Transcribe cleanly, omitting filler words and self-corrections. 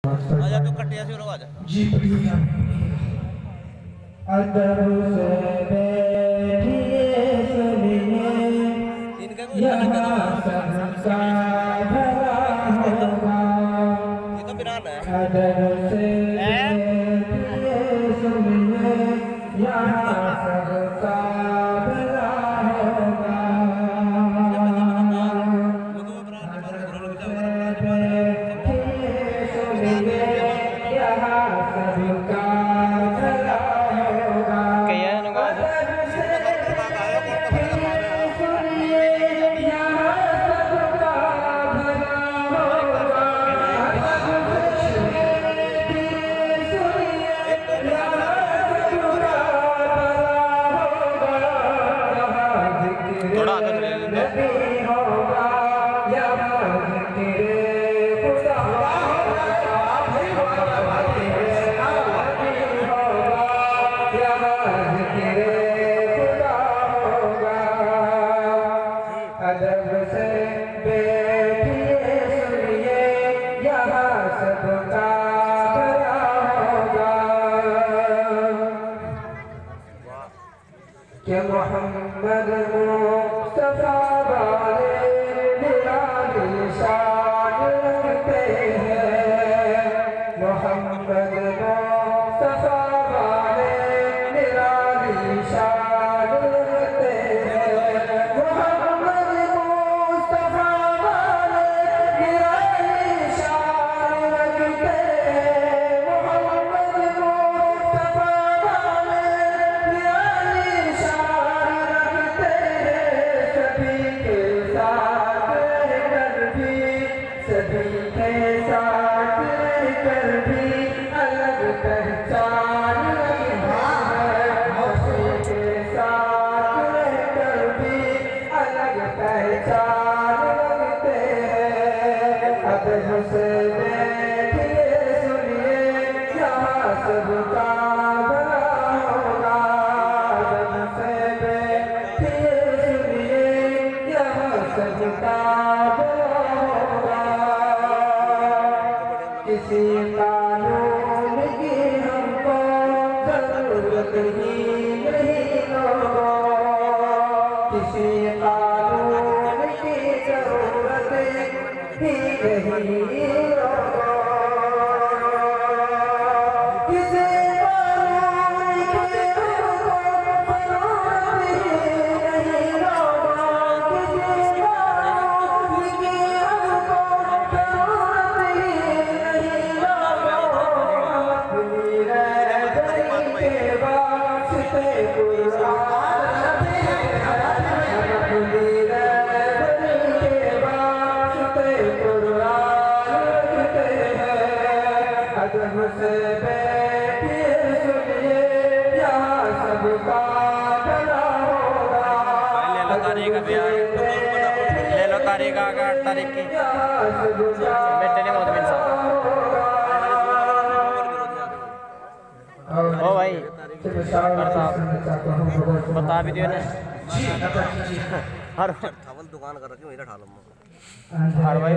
आजा तू कटिया से आजा जी प्रिया अदब से बैठिए सुनिए यहाँ सबका भला होगा। ये तो बिना है अदब से बैठिए सुनिए यहाँ सबका भला होगा। अदब से बैठिए सुनिए यहाँ सबका भला होगा। कि मोहम्मद मुस्तफा वाले निराली शान रखते हैं। मोहम्मद मुस्तफा वाले निराली शान रखते हैं। सभी के साथ रहकर भी अलग पहचान है। सभी के साथ रहकर भी अलग पहचान लगते हैं। अदब से बैठिए सुनिए यहाँ सबका भला होगा। अदब से बैठिए सुनिए यहाँ सबका किसी कानून की हमको जरूरत ही नहीं लोगों। किसी कानून की जरूरत ही नहीं लोगों। किसी कानून की हमको जरूरत ही नहीं लोगों। किसी कानून की हमको जरूरत ही अदब से बैठिए सुनिए यहाँ सबका भला होगा। ले लो तारीख अभी ले लो तारीख आगे 8 तारीख की बेटे ने बहुत मिल ओ भाई बता भी दियो ना हर दुकान कर रखी मेरा ठालम हर भाई